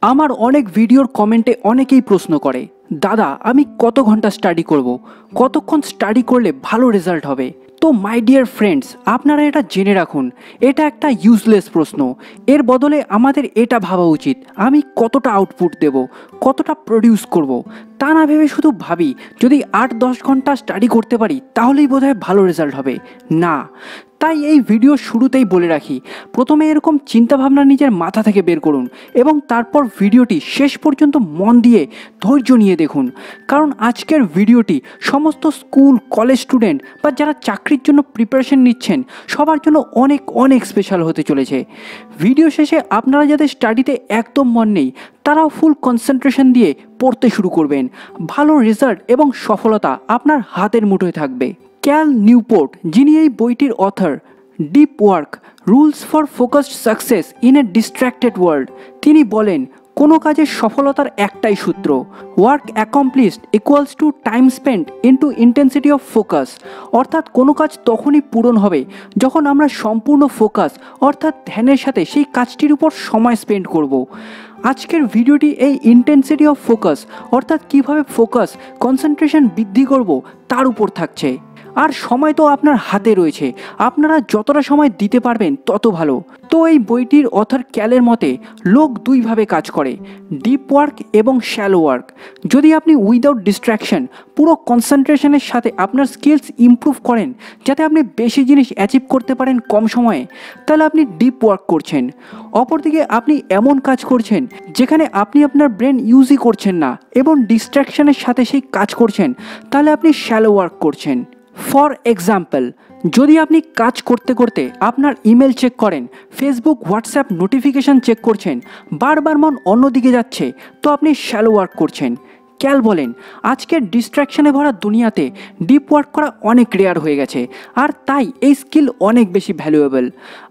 আমার অনেক ভিডিওর কমেন্টে অনেকেই প্রশ্ন করে, দাদা আমি কত ঘন্টা স্টাডি করব, কতক্ষণ স্টাডি করলে ভালো রেজাল্ট হবে। তো মাই ডিয়ার ফ্রেন্ডস, আপনারা এটা জেনে রাখুন, এটা একটা ইউজলেস প্রশ্ন। এর বদলে আমাদের এটা ভাবা উচিত, আমি কতটা আউটপুট দেব, কতটা প্রডিউস করব। তা না ভেবে শুধু ভাবি যদি 8-10 ঘন্টা স্টাডি করতে পারি তাহলেই বোধহয় ভালো রেজাল্ট হবে। না, তাই এই ভিডিও শুরুতেই বলে রাখি, প্রথমে এরকম চিন্তাভাবনা নিজের মাথা থেকে বের করুন এবং তারপর ভিডিওটি শেষ পর্যন্ত মন দিয়ে ধৈর্য নিয়ে দেখুন। কারণ আজকের ভিডিওটি সমস্ত স্কুল কলেজ স্টুডেন্ট বা যারা চাকরির জন্য প্রিপারেশন নিচ্ছেন সবার জন্য অনেক অনেক স্পেশাল হতে চলেছে। ভিডিও শেষে আপনারা যাদের স্টাডিতে একদম মন নেই তারাও ফুল কনসেন্ট্রেশন দিয়ে পড়তে শুরু করবেন। ভালো রেজাল্ট এবং সফলতা আপনার হাতের মুঠোয় থাকবে। ক্যাল নিউপোর্ট, যিনি এই বইটির author, deep work rules for focused success in a distracted world, তিনি বলেন কোনো কাজের সফলতার একটাই সূত্র, work accomplished equals to time spent into intensity of focus. অর্থাৎ কোনো কাজ তখনই পূরণ হবে যখন আমরা সম্পূর্ণ ফোকাস অর্থাৎ ধ্যানের সাথে সেই কাজটির উপর সময় স্পেন্ড করব। আজকের ভিডিওটি এই ইন্টেন্সিটি অফ ফোকাস অর্থাৎ কিভাবে ফোকাস কনসেন্ট্রেশন বৃদ্ধি করব তার উপর থাকছে। আর সময় তো আপনার হাতে রয়েছে, আপনারা যতটা সময় দিতে পারবেন তত ভালো। তো এই বইটির অথর ক্যালের মতে লোক দুইভাবে কাজ করে, ডিপ ওয়ার্ক এবং শ্যালো ওয়ার্ক। যদি আপনি উইদাউট ডিস্ট্র্যাকশন পুরো কনসেন্ট্রেশনের সাথে আপনার স্কিলস ইমপ্রুভ করেন যাতে আপনি বেশি জিনিস অ্যাচিভ করতে পারেন কম সময়ে, তাহলে আপনি ডিপ ওয়ার্ক করছেন। অপরদিকে আপনি এমন কাজ করছেন যেখানে আপনি আপনার ব্রেন ইউজই করছেন না এবং ডিস্ট্র্যাকশনের সাথে সেই কাজ করছেন, তাহলে আপনি শ্যালো ওয়ার্ক করছেন। ফর এক্সাম্পল, যদি আপনি কাজ করতে করতে আপনার ইমেল চেক করেন, ফেসবুক হোয়াটসঅ্যাপ নোটিফিকেশান চেক করছেন, বারবার মন অন্যদিকে যাচ্ছে, তো আপনি শ্যালো ওয়ার্ক করছেন। ক্যাল বলেন আজকের ডিস্ট্র্যাকশনে ভরা দুনিয়াতে ডিপ ওয়ার্ক করা অনেক রেয়ার হয়ে গেছে, আর তাই এই স্কিল অনেক বেশি ভ্যালুয়েবল।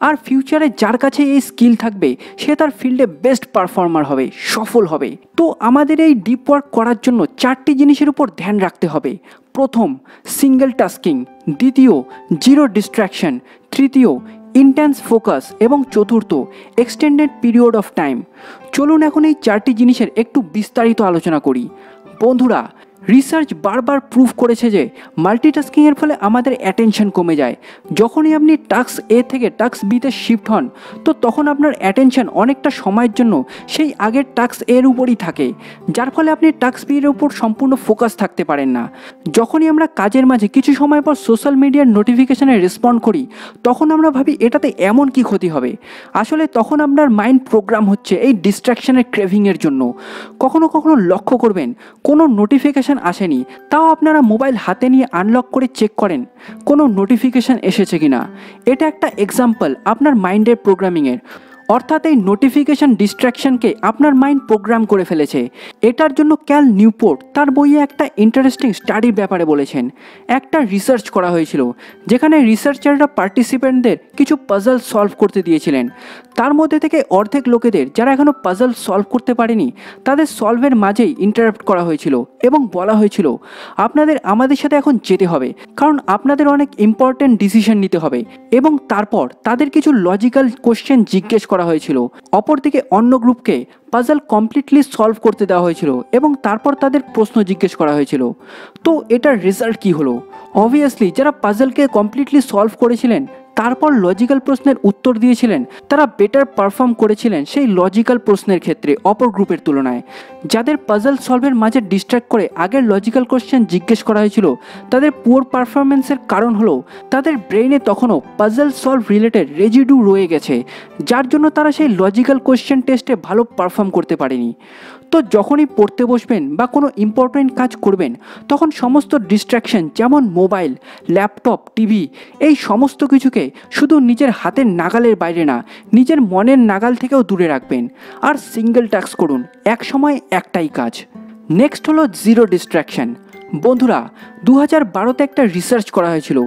আর ফিউচারে যার কাছে এই স্কিল থাকবে সে তার ফিল্ডে বেস্ট পারফর্মার হবে, সফল হবে। তো আমাদের এই ডিপ ওয়ার্ক করার জন্য 4টি জিনিসের উপর ধ্যান রাখতে হবে। প্রথম, সিঙ্গেল টাস্কিং। দ্বিতীয়, জিরো ডিস্ট্র্যাকশন। তৃতীয়, ইন্টেন্স ফোকাস। এবং চতুর্থ, এক্সটেন্ডেড পিরিয়ড অফ টাইম। চলুন এখন এই 4টি জিনিসের একটু বিস্তারিত আলোচনা করি। বন্ধুরা, রিসার্চ বারবার প্রুভ করেছে যে মাল্টিটাস্কিংয়ের ফলে আমাদের অ্যাটেনশন কমে যায়। যখনই আপনি টাস্ক এ থেকে টাস্ক বিতে শিফট হন তো তখন আপনার অ্যাটেনশন অনেকটা সময়ের জন্য সেই আগের টাস্ক এর উপরই থাকে, যার ফলে আপনি টাস্ক বি এর উপর সম্পূর্ণ ফোকাস থাকতে পারেন না। যখনই আমরা কাজের মাঝে কিছু সময় পর সোশ্যাল মিডিয়ার নোটিফিকেশানে রেসপন্ড করি তখন আমরা ভাবি এটাতে এমন কি ক্ষতি হবে। আসলে তখন আপনার মাইন্ড প্রোগ্রাম হচ্ছে এই ডিস্ট্র্যাকশনের ক্রেভিংয়ের জন্য। কখনো কখনো লক্ষ্য করবেন কোনো নোটিফিকেশান আসেনি, তাও আপনারা মোবাইল হাতে নিয়ে আনলক করে চেক করেন কোনো নোটিফিকেশান এসেছে কিনা। এটা একটা এক্সাম্পল আপনার মাইন্ডের প্রোগ্রামিংয়ের। অর্থাৎ এই নোটিফিকেশান ডিস্ট্র্যাকশনকে আপনার মাইন্ড প্রোগ্রাম করে ফেলেছে। এটার জন্য ক্যাল নিউপোর্ট তার বইয়ে একটা ইন্টারেস্টিং স্টাডির ব্যাপারে বলেছেন। একটা রিসার্চ করা হয়েছিল যেখানে রিসার্চাররা পার্টিসিপেন্টদের কিছু পাজল সলভ করতে দিয়েছিলেন। তার মধ্যে থেকে অর্ধেক লোকেদের যারা এখনও পাজল সলভ করতে পারেনি তাদের সলভের মাঝেই ইন্টারাপ্ট করা হয়েছিল এবং বলা হয়েছিল আপনাদের আমাদের সাথে এখন যেতে হবে, কারণ আপনাদের অনেক ইম্পর্টেন্ট ডিসিশন নিতে হবে। এবং তারপর তাদের কিছু লজিক্যাল কোশ্চেন জিজ্ঞেস করা হয়েছিল। অপরদিকে অন্য গ্রুপকে পাজল কমপ্লিটলি সলভ করতে দেওয়া হয়েছিল এবং তারপর তাদের প্রশ্ন জিজ্ঞেস করা হয়েছিল। তো এটার রেজাল্ট কী হলো? অবভিয়াসলি যারা পাজলকে কমপ্লিটলি সলভ করেছিলেন তারপর লজিক্যাল প্রশ্নের উত্তর দিয়েছিলেন তারা বেটার পারফর্ম করেছিলেন সেই লজিক্যাল প্রশ্নের ক্ষেত্রে অপর গ্রুপের তুলনায়। যাদের পাজল সলভের মাঝে ডিস্ট্র্যাক্ট করে আগের লজিক্যাল কোশ্চেন জিজ্ঞেস করা হয়েছিল তাদের পুয়ার পারফরমেন্সের কারণ হলো তাদের ব্রেইনে তখনও পাজল সলভ রিলেটেড রেজিডু রয়ে গেছে, যার জন্য তারা সেই লজিক্যাল কোশ্চেন টেস্টে ভালো পারফর্ম করতে পারেনি। তো যখনই পড়তে বসবেন বা কোনো ইম্পর্টেন্ট কাজ করবেন তখন সমস্ত ডিস্ট্র্যাকশন যেমন মোবাইল, ল্যাপটপ, টিভি এই সমস্ত কিছুকে শুধু নিজের হাতের নাগালের বাইরে না নিজের মনের নাগাল থেকেও দূরে রাখবেন। আর সিঙ্গেল টাস্ক করুন, এক সময় একটাই কাজ। নেক্সট হলো জিরো ডিস্ট্র্যাকশন। বন্ধুরা, 2012-তে একটা রিসার্চ করা হয়েছিল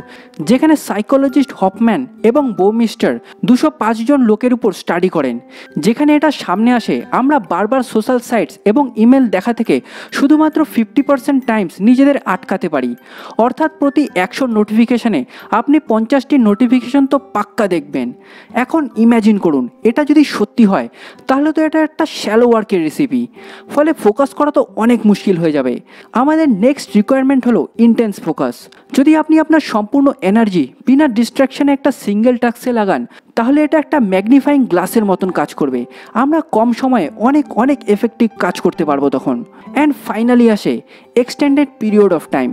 যেখানে সাইকোলজিস্ট হফম্যান এবং বৌমিস্টার 205 জন লোকের উপর স্টাডি করেন। যেখানে এটা সামনে আসে আমরা বারবার সোশ্যাল সাইটস এবং ইমেল দেখা থেকে শুধুমাত্র 50% টাইমস নিজেদের আটকাতে পারি। অর্থাৎ প্রতি 100 নোটিফিকেশানে আপনি 50টি নোটিফিকেশন তো পাক্কা দেখবেন। এখন ইম্যাজিন করুন এটা যদি সত্যি হয়, তাহলে তো এটা একটা শ্যালো ওয়ার্কের রেসিপি। ফলে ফোকাস করা তো অনেক মুশকিল হয়ে যাবে। আমাদের নেক্সট রিকোয়ারমেন্ট হলো ইন্টেন্স ফোকাস। যদি আপনি আপনার সম্পূর্ণ এনার্জি বিনা ডিস্ট্র্যাকশনে একটা সিঙ্গেল টাস্কে লাগান, তাহলে এটা একটা ম্যাগনিফাইং গ্লাসের মতন কাজ করবে। আমরা কম সময়ে অনেক অনেক এফেক্টিভ কাজ করতে পারবো তখন। অ্যান্ড ফাইনালি আসে এক্সটেন্ডেড পিরিয়ড অফ টাইম।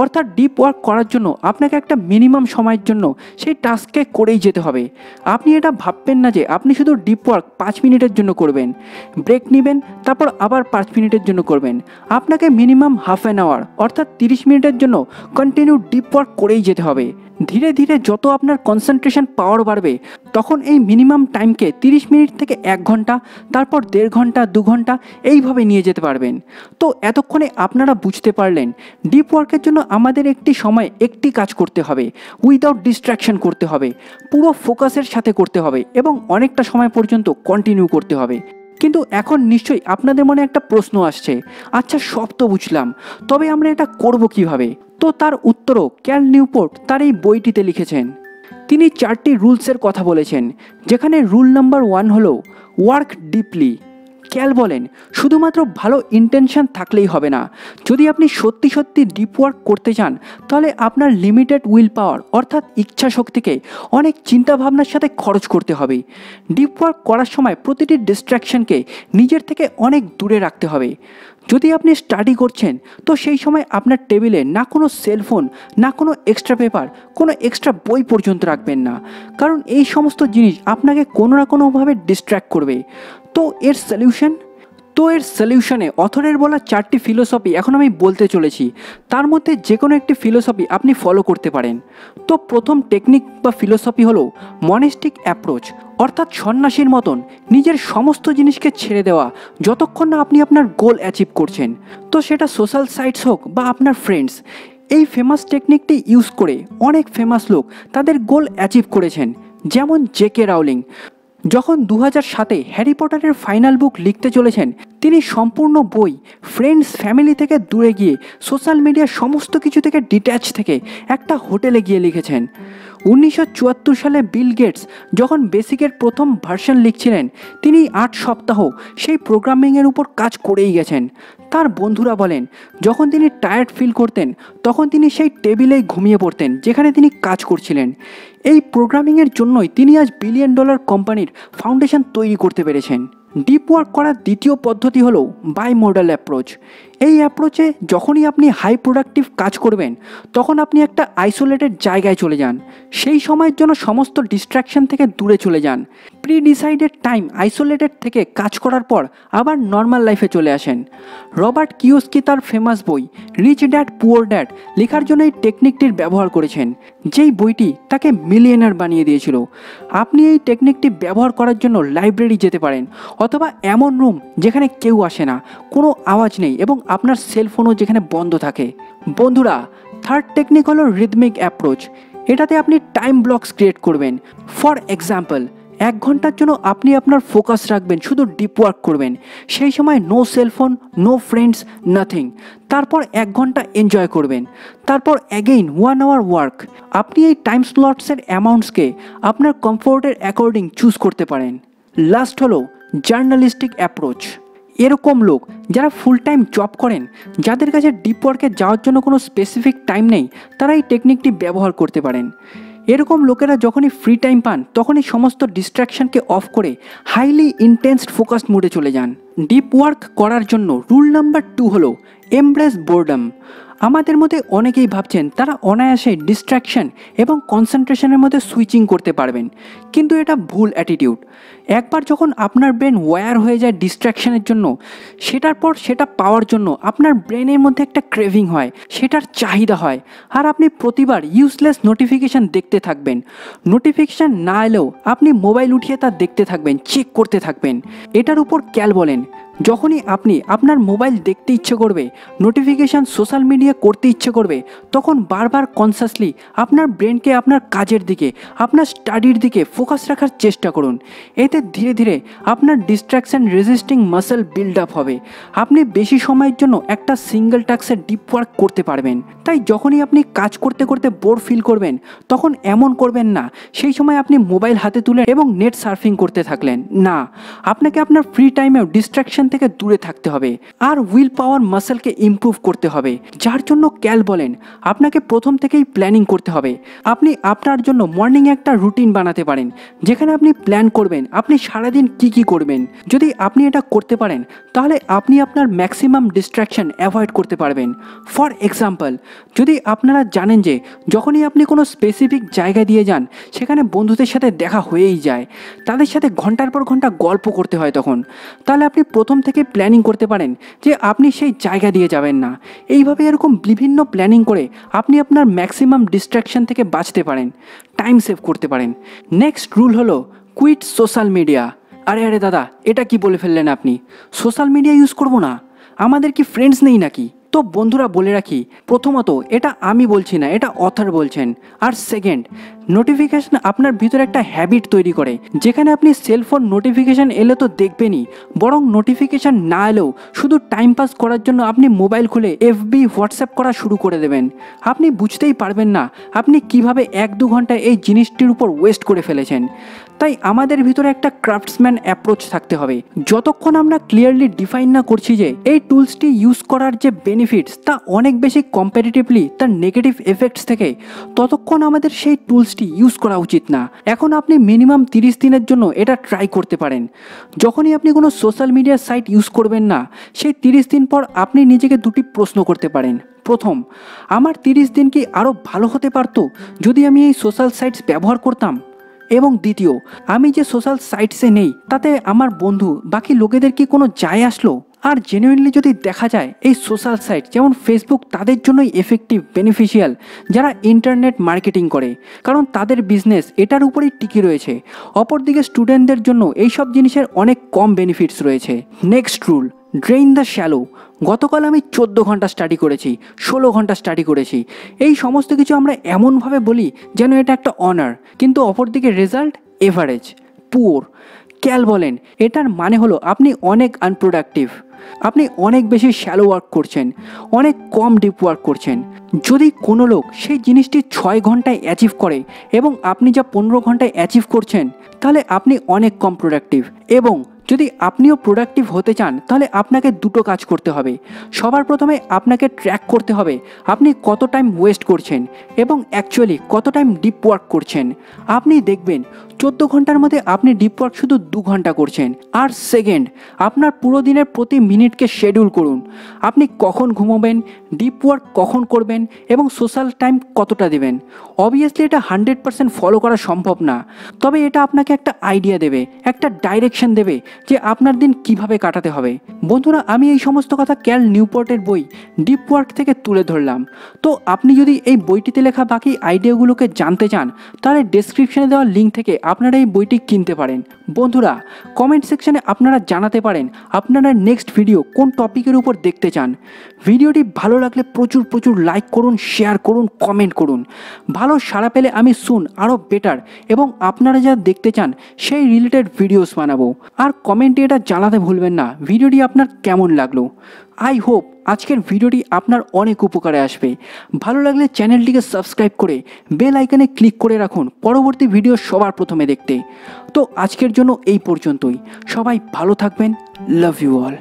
অর্থাৎ ডিপ ওয়ার্ক করার জন্য আপনাকে একটা মিনিমাম সময়ের জন্য সেই টাস্ককে করেই যেতে হবে। আপনি এটা ভাববেন না যে আপনি শুধু ডিপ ওয়ার্ক 5 মিনিটের জন্য করবেন, ব্রেক নেবেন, তারপর আবার 5 মিনিটের জন্য করবেন। আপনাকে মিনিমাম হাফ অ্যান আওয়ার অর্থাৎ 30 মিনিটের জন্য কন্টিনিউ ডিপ ওয়ার্ক করেই যেতে হবে। ধীরে ধীরে যত আপনার কনসেন্ট্রেশন পাওয়ার বাড়বে, তখন এই মিনিমাম টাইমকে 30 মিনিট থেকে 1 ঘন্টা, তারপর 1.5 ঘন্টা, 2 ঘন্টা এইভাবে নিয়ে যেতে পারবেন। তো এতক্ষণে আপনারা বুঝতে পারলেন ডিপ ওয়ার্কের জন্য আমাদের একটি সময় একটি কাজ করতে হবে, উইদাউট ডিস্ট্র্যাকশন করতে হবে, পুরো ফোকাসের সাথে করতে হবে এবং অনেকটা সময় পর্যন্ত কন্টিনিউ করতে হবে। কিন্তু এখন নিশ্চয়ই আপনাদের মনে একটা প্রশ্ন আসছে, আচ্ছা সব তো বুঝলাম, তবে আমরা এটা করব কিভাবে? তো তার উত্তরও ক্যাল নিউপোর্ট তার এই বইটিতে লিখেছেন। তিনি 4টি রুলসের কথা বলেছেন, যেখানে রুল নাম্বার 1 হলো ওয়ার্ক ডিপলি। ক্যাল বলেন শুধুমাত্র ভালো ইন্টেনশন থাকলেই হবে না। যদি আপনি সত্যি সত্যি ডিপ ওয়ার্ক করতে চান, তাহলে আপনার লিমিটেড উইল পাওয়ার অর্থাৎ ইচ্ছা শক্তিকে অনেক চিন্তাভাবনার সাথে খরচ করতে হবে। ডিপ ওয়ার্ক করার সময় প্রতিটি ডিস্ট্র্যাকশনকে নিজের থেকে অনেক দূরে রাখতে হবে। যদি আপনি স্টাডি করছেন, তো সেই সময় আপনার টেবিলে না কোনো সেলফোন, না কোনো এক্সট্রা পেপার, কোনো এক্সট্রা বই পর্যন্ত রাখবেন না, কারণ এই সমস্ত জিনিস আপনাকে কোনো না কোনোভাবে ডিস্ট্র্যাক্ট করবে। তো এর সলিউশনে অথরের বলা 4টি ফিলোসফি এখন আমি বলতে চলেছি। তার মধ্যে যে কোনো একটি ফিলোসফি আপনি ফলো করতে পারেন। তো প্রথম টেকনিক বা ফিলোসফি হলো মনেস্টিক অ্যাপ্রোচ, অর্থাৎ সন্ন্যাসীর মতন নিজের সমস্ত জিনিসকে ছেড়ে দেওয়া যতক্ষণ না আপনি আপনার গোল অ্যাচিভ করছেন। তো সেটা সোশ্যাল সাইটস হোক বা আপনার ফ্রেন্ডস। এই ফেমাস টেকনিকটি ইউজ করে অনেক ফেমাস লোক তাদের গোল অ্যাচিভ করেছেন, যেমন জে.কে. রাউলিং। যখন 2007-এ হ্যারি পটারের ফাইনাল বুক লিখতে চলেছেন, তিনি সম্পূর্ণ বই ফ্রেন্ডস, ফ্যামিলি থেকে দূরে গিয়ে সোশ্যাল মিডিয়ার সমস্ত কিছু থেকে ডিট্যাচ থেকে একটা হোটেলে গিয়ে লিখেছেন। 1974 সালে বিল গেটস যখন বেসিকের প্রথম ভার্সন লিখছিলেন, তিনি 8 সপ্তাহ সেই প্রোগ্রামিংয়ের উপর কাজ করেই গেছেন। তার বন্ধুরা বলেন যখন তিনি টায়ার্ড ফিল করতেন, তখন তিনি সেই টেবিলেই ঘুমিয়ে পড়তেন যেখানে তিনি কাজ করছিলেন। এই প্রোগ্রামিংয়ের জন্যই তিনি আজ $1 বিলিয়ন কোম্পানির ফাউন্ডেশন তৈরি করতে পেরেছেন। ডিপ ওয়ার্ক করার দ্বিতীয় পদ্ধতি হলো বাইমোডাল অ্যাপ্রোচ। এই অ্যাপ্রোচে যখনই আপনি হাই প্রোডাক্টিভ কাজ করবেন, তখন আপনি একটা আইসোলেটেড জায়গায় চলে যান। সেই সময়ের জন্য সমস্ত ডিস্ট্র্যাকশন থেকে দূরে চলে যান। প্রি ডিসাইডেড টাইম আইসোলেটেড থেকে কাজ করার পর আবার নর্মাল লাইফে চলে আসেন। রবার্ট কিওস্কি তার ফেমাস বই রিচ ড্যাড পুয়ার ড্যাড লেখার জন্য এই টেকনিকটির ব্যবহার করেছেন, যেই বইটি তাকে মিলিয়নার বানিয়ে দিয়েছিল। আপনি এই টেকনিকটি ব্যবহার করার জন্য লাইব্রেরি যেতে পারেন, অথবা এমন রুম যেখানে কেউ আসে না, কোনো আওয়াজ নেই এবং আপনার সেলফোনও যেখানে বন্ধ থাকে। বন্ধুরা, থার্ড টেকনিক হলো রিদমিক অ্যাপ্রোচ। এটাতে আপনি টাইম ব্লকস ক্রিয়েট করবেন। ফর এক্সাম্পল, 1 ঘন্টার জন্য আপনি আপনার ফোকাস রাখবেন, শুধু ডিপ ওয়ার্ক করবেন। সেই সময় no cellphone, no friends, nothing. তারপর 1 ঘন্টা এনজয় করবেন। তারপর অ্যাগেইন 1 আওয়ার ওয়ার্ক। আপনি এই টাইম স্লটসের অ্যামাউন্টসকে আপনার কমফোর্টের অ্যাকর্ডিং চুজ করতে পারেন। লাস্ট হলো জার্নালিস্টিক অ্যাপ্রোচ। এরকম লোক যারা ফুল টাইম জব করেন, যাদের কাছে ডিপ ওয়ার্কে যাওয়ার জন্য কোনো স্পেসিফিক টাইম নেই, তারা এই টেকনিকটি ব্যবহার করতে পারেন। এরকম লোকেরা যখনই ফ্রি টাইম পান, তখনই সমস্ত ডিস্ট্র্যাকশনকে অফ করে হাইলি ইন্টেন্সড ফোকাসড মোডে চলে যান। ডিপ ওয়ার্ক করার জন্য রুল নাম্বার 2 হলো এমব্রেস বোরডম। আমাদের মধ্যে অনেকেই ভাবছেন তারা অনায়াসে ডিস্ট্র্যাকশন এবং কনসেন্ট্রেশনের মধ্যে সুইচিং করতে পারবেন, কিন্তু এটা ভুল অ্যাটিটিউড। একবার যখন আপনার ব্রেন ওয়্যার হয়ে যায় ডিস্ট্র্যাকশনের জন্য, সেটার পর সেটা পাওয়ার জন্য আপনার ব্রেনের মধ্যে একটা ক্রেভিং হয়, সেটার চাহিদা হয়, আর আপনি প্রতিবার ইউজলেস নোটিফিকেশান দেখতে থাকবেন। নোটিফিকেশান না এলেও আপনি মোবাইল উঠিয়ে তা দেখতে থাকবেন, চেক করতে থাকবেন। এটার উপর ক্যাল বলেন যখনই আপনি আপনার মোবাইল দেখতে ইচ্ছে করবে, নোটিফিকেশান সোশ্যাল মিডিয়া করতে ইচ্ছে করবে, তখন বারবার কনসাসলি আপনার ব্রেনকে আপনার কাজের দিকে, আপনার স্টাডির দিকে ফোকাস রাখার চেষ্টা করুন। এতে ধীরে ধীরে আপনার distraction resisting muscle build up হবে। আপনি বেশি সময়ের জন্য একটা সিঙ্গেল টাস্কে ডিপ ওয়ার্ক করতে পারবেন। তাই যখনই আপনি কাজ করতে করতে বোর ফিল করবেন, তখন এমন করবেন না সেই সময় আপনি মোবাইল হাতে তুলে এবং নেট সার্ফিং করতে থাকলেন। না, আপনাকে আপনার ফ্রি টাইমেও ডিস্ট্র্যাকশন থেকে দূরে থাকতে হবে আর উইল পাওয়ার মাসেলকে ইমপ্রুভ করতে হবে। যার জন্য ক্যাল বলেন, আপনাকে প্রথম থেকেই প্ল্যানিং করতে হবে। আপনি আপনার জন্য মর্নিংয়ে একটা রুটিন বানাতে পারেন, যেখানে আপনি প্ল্যান করবেন আপনি সারাদিন কি করবেন। যদি আপনি এটা করতে পারেন, তাহলে আপনি আপনার ম্যাক্সিমাম ডিস্ট্র্যাকশন অ্যাভয়েড করতে পারবেন। ফর এক্সাম্পল, যদি আপনারা জানেন যে যখনই আপনি কোনো স্পেসিফিক জায়গা দিয়ে যান, সেখানে বন্ধুদের সাথে দেখা হয়েই যায়, তাদের সাথে ঘন্টার পর ঘন্টা গল্প করতে হয়, তখন তাহলে আপনি প্রথম থেকে প্ল্যানিং করতে পারেন যে আপনি সেই জায়গা দিয়ে যাবেন না। এইভাবে এরকম বিভিন্ন প্ল্যানিং করে আপনি আপনার ম্যাক্সিমাম ডিস্ট্র্যাকশন থেকে বাঁচতে পারেন, টাইম সেভ করতে পারেন। নেক্সট রুল হলো কুইট সোশ্যাল মিডিয়া। আরে দাদা, এটা কি বলে ফেললেন আপনি? সোশ্যাল মিডিয়া ইউজ করবো না? আমাদের কি ফ্রেন্ডস নেই নাকি? তো বন্ধুরা বলে রাখি, প্রথমত এটা আমি বলছি না, এটা অথর বলছেন। আর সেকেন্ড, নোটিফিকেশান আপনার ভিতরে একটা হ্যাবিট তৈরি করে, যেখানে আপনি সেলফোন নোটিফিকেশান এলে তো দেখবেনই, বরং নোটিফিকেশান না এলেও শুধু টাইম পাস করার জন্য আপনি মোবাইল খুলে এফবি হোয়াটসঅ্যাপ করা শুরু করে দেবেন। আপনি বুঝতেই পারবেন না আপনি কিভাবে 1-2 ঘন্টা এই জিনিসটির উপর ওয়েস্ট করে ফেলেছেন। তাই আমাদের ভিতরে একটা ক্রাফটসম্যান অ্যাপ্রোচ থাকতে হবে। যতক্ষণ আমরা ক্লিয়ারলি ডিফাইন না করছি যে এই টুলসটি ইউজ করার যে বেনিফিটস তা অনেক বেশি কম্পারেটিভলি তার নেগেটিভ এফেক্টস থেকে, ততক্ষণ আমাদের সেই টুলসটি ইউজ করা উচিত না। এখন আপনি মিনিমাম 30 দিনের জন্য এটা ট্রাই করতে পারেন। যখনই আপনি কোনো সোশ্যাল মিডিয়া সাইট ইউজ করবেন না, সেই 30 দিন পর আপনি নিজেকে দুটি প্রশ্ন করতে পারেন। প্রথম, আমার 30 দিন কি আরও ভালো হতে পারতো যদি আমি এই সোশ্যাল সাইটস ব্যবহার করতাম? এবং দ্বিতীয়, আমি যে সোশ্যাল সাইটসে নেই তাতে আমার বন্ধু বাকি লোকেদের কি কোনো যায় আসলো? আর জেনুইনলি যদি দেখা যায় এই সোশ্যাল সাইট যেমন ফেসবুক তাদের জন্যই এফেক্টিভ, বেনিফিশিয়াল যারা ইন্টারনেট মার্কেটিং করে, কারণ তাদের বিজনেস এটার উপরেই টিকে রয়েছে। অপরদিকে স্টুডেন্টদের জন্য এইসব জিনিসের অনেক কম বেনিফিটস রয়েছে। Next rule, drain the shallow. গতকাল আমি 14 ঘন্টা স্টাডি করেছি, 16 ঘন্টা স্টাডি করেছি, এই সমস্ত কিছু আমরা এমনভাবে বলি যেন এটা একটা অনার, কিন্তু অপরদিকে রেজাল্ট এভারেজ, পুওর। ক্যাল বলেন, এটার মানে হলো আপনি অনেক আনপ্রোডাক্টিভ, আপনি অনেক বেশি শ্যালো ওয়ার্ক করছেন, অনেক কম ডিপ ওয়ার্ক করছেন। যদি কোনো লোক সেই জিনিসটি 6 ঘন্টায় অ্যাচিভ করে এবং আপনি যা 15 ঘন্টায় অ্যাচিভ করছেন, তাহলে আপনি অনেক কম প্রোডাক্টিভ। এবং যদি আপনিও প্রোডাক্টিভ হতে চান, তাহলে আপনাকে দুটো কাজ করতে হবে। সবার প্রথমে আপনাকে ট্র্যাক করতে হবে আপনি কত টাইম ওয়েস্ট করছেন এবং অ্যাকচুয়ালি কত টাইম ডিপ ওয়ার্ক করছেন। আপনি দেখবেন 14 ঘন্টার মধ্যে আপনি ডিপ ওয়ার্ক শুধু 2 ঘন্টা করছেন। আর সেকেন্ড, আপনার পুরো দিনের প্রতি মিনিটকে শেডিউল করুন। আপনি কখন ঘুমোবেন, ডিপ ওয়ার্ক কখন করবেন এবং সোশ্যাল টাইম কতটা দেবেন। অবভিয়াসলি এটা 100% ফলো করা সম্ভব না, তবে এটা আপনাকে একটা আইডিয়া দেবে, একটা ডাইরেকশন দেবে যে আপনার দিন কিভাবে কাটাতে হবে। বন্ধুরা, আমি এই সমস্ত কথা ক্যাল নিউপোর্টের বই ডিপ ওয়ার্ক থেকে তুলে ধরলাম। তো আপনি যদি এই বইটিতে লেখা বাকি আইডিয়াগুলোকে জানতে চান, তাহলে ডেসক্রিপশনে দেওয়া লিঙ্ক থেকে আপনারা এই বইটি কিনতে পারেন। বন্ধুরা, কমেন্ট সেকশনে আপনারা জানাতে পারেন আপনারা নেক্সট ভিডিও কোন টপিকের উপর দেখতে চান। ভিডিওটি ভালো লাগলে প্রচুর লাইক করুন, শেয়ার করুন, কমেন্ট করুন। ভালো সাড়া পেলে আমি আরও বেটার এবং আপনারা যা দেখতে চান সেই রিলেটেড ভিডিওস বানাবো। আর কমেন্টে এটা জানাতে ভুলবেন না ভিডিওটি আপনার কেমন লাগলো। আই হোপ আজকের ভিডিওটি আপনার অনেক উপকারে আসবে। ভালো লাগলে চ্যানেলটিকে সাবস্ক্রাইব করে বেল আইকনে ক্লিক করে রাখুন পরবর্তী ভিডিও সবার প্রথমে দেখতে। তো আজকের জন্য এই পর্যন্তই। সবাই ভালো থাকবেন। Love you all.